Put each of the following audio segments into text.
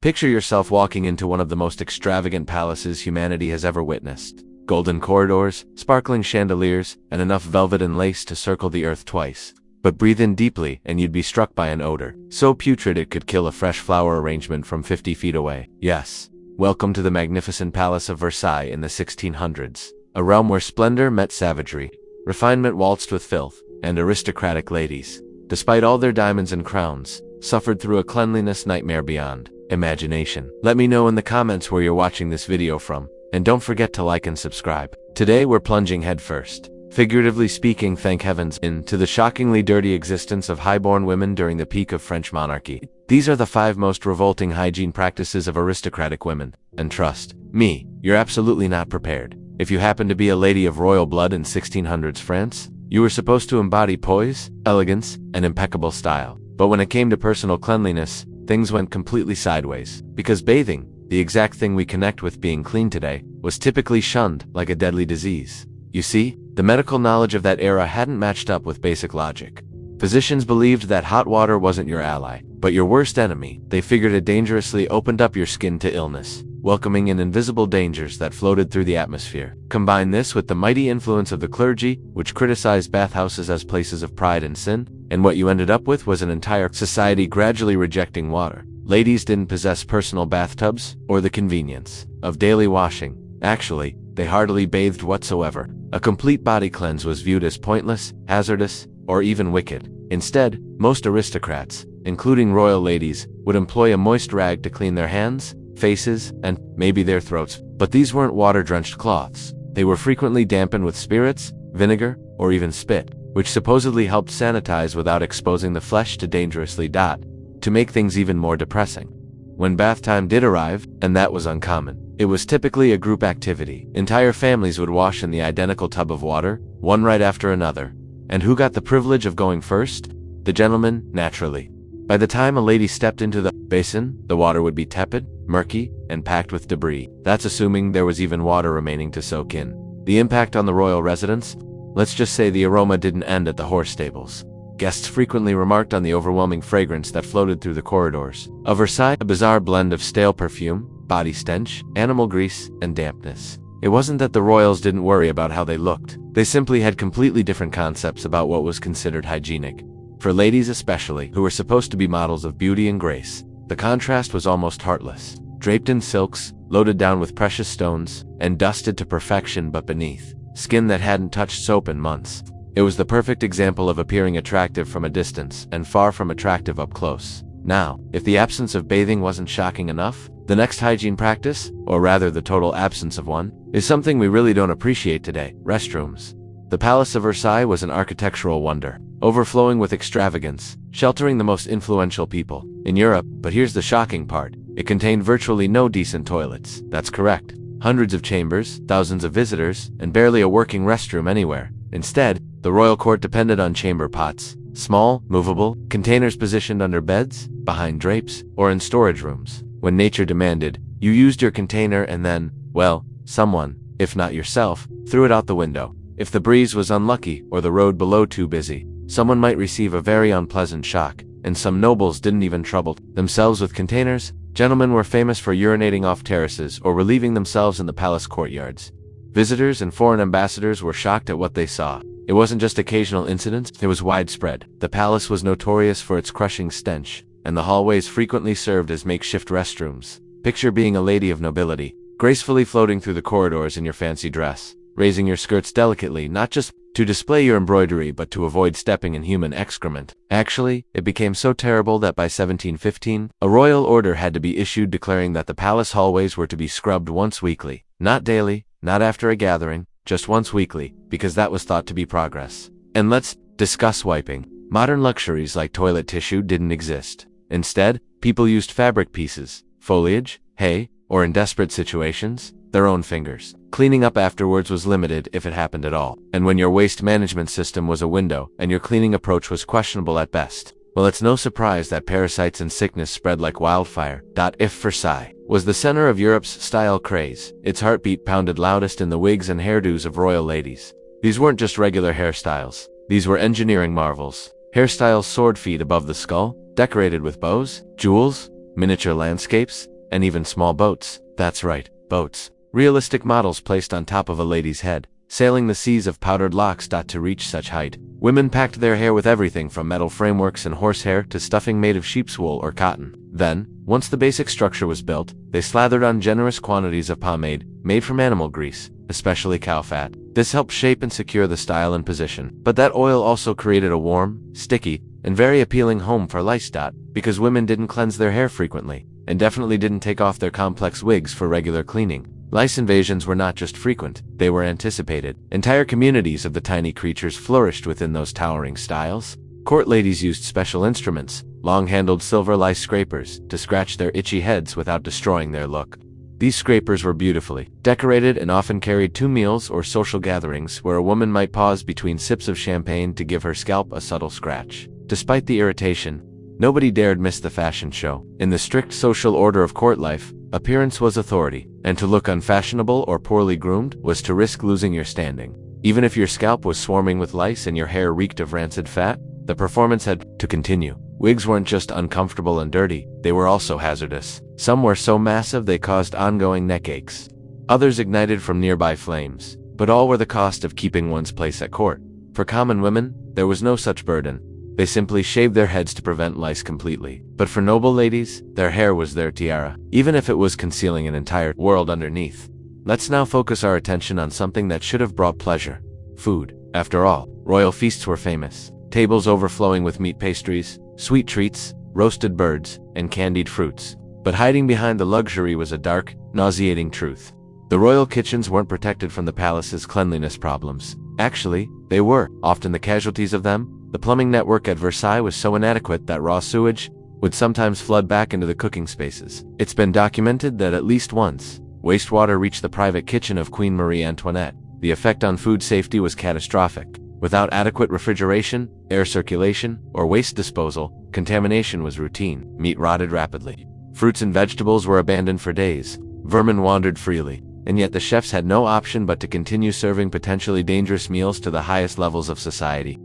Picture yourself walking into one of the most extravagant palaces humanity has ever witnessed. Golden corridors, sparkling chandeliers, and enough velvet and lace to circle the earth twice. But breathe in deeply and you'd be struck by an odor, so putrid it could kill a fresh flower arrangement from 50 feet away. Yes, welcome to the magnificent Palace of Versailles in the 1600s, a realm where splendor met savagery, refinement waltzed with filth, and aristocratic ladies, despite all their diamonds and crowns, suffered through a cleanliness nightmare beyond imagination. Let me know in the comments where you're watching this video from, and don't forget to like and subscribe. Today we're plunging headfirst, figuratively speaking, thank heavens, into the shockingly dirty existence of highborn women during the peak of French monarchy. These are the 5 most revolting hygiene practices of aristocratic women, and trust me, you're absolutely not prepared. If you happen to be a lady of royal blood in 1600s France, you were supposed to embody poise, elegance, and impeccable style. But when it came to personal cleanliness, things went completely sideways, because bathing, the exact thing we connect with being clean today, was typically shunned like a deadly disease. You see, the medical knowledge of that era hadn't matched up with basic logic. Physicians believed that hot water wasn't your ally, but your worst enemy. They figured it dangerously opened up your skin to illness, welcoming in invisible dangers that floated through the atmosphere. Combine this with the mighty influence of the clergy, which criticized bathhouses as places of pride and sin, and what you ended up with was an entire society gradually rejecting water. Ladies didn't possess personal bathtubs or the convenience of daily washing. Actually, they hardly bathed whatsoever. A complete body cleanse was viewed as pointless, hazardous, or even wicked. Instead, most aristocrats, including royal ladies, would employ a moist rag to clean their hands, faces, and maybe their throats. But these weren't water-drenched cloths. They were frequently dampened with spirits, vinegar, or even spit, which supposedly helped sanitize without exposing the flesh to dangerously to make things even more depressing. When bath time did arrive, and that was uncommon, it was typically a group activity. Entire families would wash in the identical tub of water, one right after another. And who got the privilege of going first? The gentleman, naturally. By the time a lady stepped into the basin, the water would be tepid, murky, and packed with debris. That's assuming there was even water remaining to soak in. The impact on the royal residence? Let's just say the aroma didn't end at the horse stables. Guests frequently remarked on the overwhelming fragrance that floated through the corridors of Versailles, a bizarre blend of stale perfume, body stench, animal grease, and dampness. It wasn't that the royals didn't worry about how they looked. They simply had completely different concepts about what was considered hygienic. For ladies especially, who were supposed to be models of beauty and grace, the contrast was almost heartless. Draped in silks, loaded down with precious stones, and dusted to perfection, but beneath, skin that hadn't touched soap in months. It was the perfect example of appearing attractive from a distance and far from attractive up close. Now, if the absence of bathing wasn't shocking enough, the next hygiene practice, or rather the total absence of one, is something we really don't appreciate today: restrooms. The Palace of Versailles was an architectural wonder, overflowing with extravagance, sheltering the most influential people in Europe. But here's the shocking part: it contained virtually no decent toilets. That's correct. Hundreds of chambers, thousands of visitors, and barely a working restroom anywhere. Instead, the royal court depended on chamber pots, small, movable containers positioned under beds, behind drapes, or in storage rooms. When nature demanded, you used your container and then, well, someone, if not yourself, threw it out the window. If the breeze was unlucky or the road below too busy, someone might receive a very unpleasant shock, and some nobles didn't even trouble themselves with containers. Gentlemen were famous for urinating off terraces or relieving themselves in the palace courtyards. Visitors and foreign ambassadors were shocked at what they saw. It wasn't just occasional incidents, it was widespread. The palace was notorious for its crushing stench, and the hallways frequently served as makeshift restrooms. Picture being a lady of nobility, gracefully floating through the corridors in your fancy dress, raising your skirts delicately, not just to display your embroidery but to avoid stepping in human excrement. Actually, it became so terrible that by 1715, a royal order had to be issued declaring that the palace hallways were to be scrubbed once weekly. Not daily, not after a gathering, just once weekly, because that was thought to be progress. And let's discuss wiping. Modern luxuries like toilet tissue didn't exist. Instead, people used fabric pieces, foliage, hay, or in desperate situations, their own fingers. Cleaning up afterwards was limited if it happened at all. And when your waste management system was a window and your cleaning approach was questionable at best, well, it's no surprise that parasites and sickness spread like wildfire. If Versailles was the center of Europe's style craze, its heartbeat pounded loudest in the wigs and hairdos of royal ladies. These weren't just regular hairstyles. These were engineering marvels. Hairstyles soared feet above the skull, decorated with bows, jewels, miniature landscapes, and even small boats. That's right, boats. Realistic models placed on top of a lady's head, sailing the seas of powdered locks. To reach such height, women packed their hair with everything from metal frameworks and horsehair to stuffing made of sheep's wool or cotton. Then, once the basic structure was built, they slathered on generous quantities of pomade, made from animal grease, especially cow fat. This helped shape and secure the style and position. But that oil also created a warm, sticky, and very appealing home for lice. Because women didn't cleanse their hair frequently, and definitely didn't take off their complex wigs for regular cleaning. Lice invasions were not just frequent, they were anticipated. Entire communities of the tiny creatures flourished within those towering styles. Court ladies used special instruments, long-handled silver lice scrapers, to scratch their itchy heads without destroying their look. These scrapers were beautifully decorated and often carried to meals or social gatherings where a woman might pause between sips of champagne to give her scalp a subtle scratch. Despite the irritation, nobody dared miss the fashion show. In the strict social order of court life, appearance was authority, and to look unfashionable or poorly groomed was to risk losing your standing. Even if your scalp was swarming with lice and your hair reeked of rancid fat, the performance had to continue. Wigs weren't just uncomfortable and dirty, they were also hazardous. Some were so massive they caused ongoing neck aches. Others ignited from nearby flames, but all were the cost of keeping one's place at court. For common women, there was no such burden. They simply shaved their heads to prevent lice completely. But for noble ladies, their hair was their tiara, even if it was concealing an entire world underneath. Let's now focus our attention on something that should have brought pleasure: food. After all, royal feasts were famous. Tables overflowing with meat pastries, sweet treats, roasted birds, and candied fruits. But hiding behind the luxury was a dark, nauseating truth. The royal kitchens weren't protected from the palace's cleanliness problems. Actually, they were often the casualties of them. The plumbing network at Versailles was so inadequate that raw sewage would sometimes flood back into the cooking spaces. It's been documented that at least once, wastewater reached the private kitchen of Queen Marie Antoinette. The effect on food safety was catastrophic. Without adequate refrigeration, air circulation, or waste disposal, contamination was routine. Meat rotted rapidly. Fruits and vegetables were abandoned for days. Vermin wandered freely. And yet the chefs had no option but to continue serving potentially dangerous meals to the highest levels of society.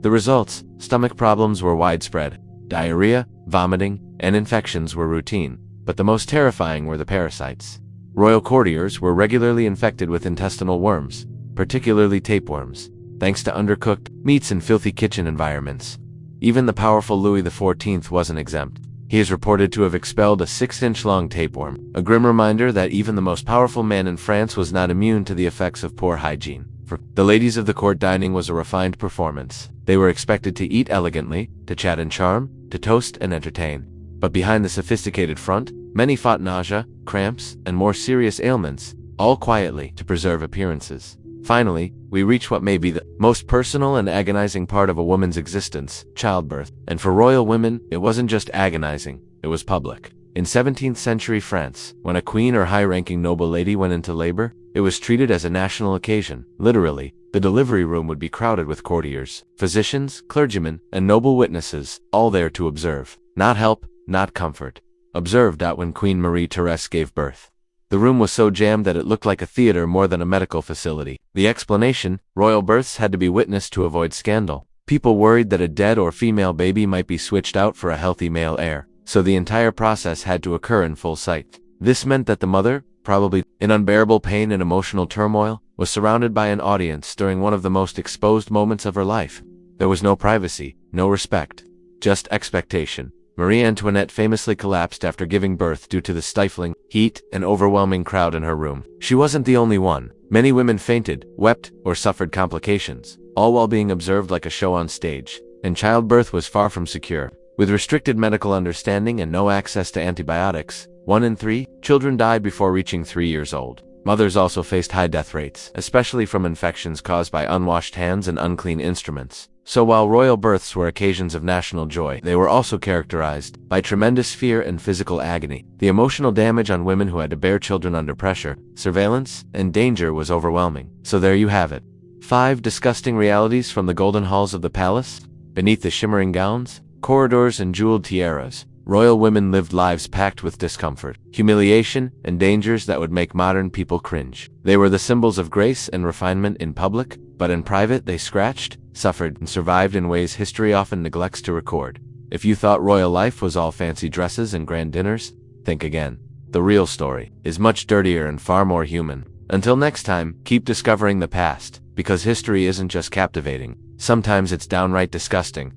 The results: stomach problems were widespread. Diarrhea, vomiting, and infections were routine. But the most terrifying were the parasites. Royal courtiers were regularly infected with intestinal worms, particularly tapeworms, thanks to undercooked meats and filthy kitchen environments. Even the powerful Louis XIV wasn't exempt. He is reported to have expelled a 6-inch-long tapeworm, a grim reminder that even the most powerful man in France was not immune to the effects of poor hygiene. For the ladies of the court, dining was a refined performance. They were expected to eat elegantly, to chat and charm, to toast and entertain. But behind the sophisticated front, many fought nausea, cramps, and more serious ailments, all quietly to preserve appearances. Finally, we reach what may be the most personal and agonizing part of a woman's existence: childbirth. And for royal women, it wasn't just agonizing, it was public. In 17th century France, when a queen or high-ranking noble lady went into labor, it was treated as a national occasion. Literally, the delivery room would be crowded with courtiers, physicians, clergymen, and noble witnesses, all there to observe. Not help, not comfort. Observe. When Queen Marie Therese gave birth, the room was so jammed that it looked like a theater more than a medical facility. The explanation: royal births had to be witnessed to avoid scandal. People worried that a dead or female baby might be switched out for a healthy male heir, so the entire process had to occur in full sight. This meant that the mother, probably in unbearable pain and emotional turmoil, was surrounded by an audience during one of the most exposed moments of her life. There was no privacy, no respect, just expectation. Marie Antoinette famously collapsed after giving birth due to the stifling heat and overwhelming crowd in her room. She wasn't the only one. Many women fainted, wept, or suffered complications, all while being observed like a show on stage. And childbirth was far from secure. With restricted medical understanding and no access to antibiotics, 1 in 3 children died before reaching 3 years old. Mothers also faced high death rates, especially from infections caused by unwashed hands and unclean instruments. So while royal births were occasions of national joy, they were also characterized by tremendous fear and physical agony. The emotional damage on women who had to bear children under pressure, surveillance, and danger was overwhelming. So there you have it. 5 disgusting realities from the golden halls of the palace. Beneath the shimmering gowns, corridors, and jeweled tiaras, royal women lived lives packed with discomfort, humiliation, and dangers that would make modern people cringe. They were the symbols of grace and refinement in public, but in private they scratched, suffered, and survived in ways history often neglects to record. If you thought royal life was all fancy dresses and grand dinners, think again. The real story is much dirtier and far more human. Until next time, keep discovering the past, because history isn't just captivating. Sometimes it's downright disgusting.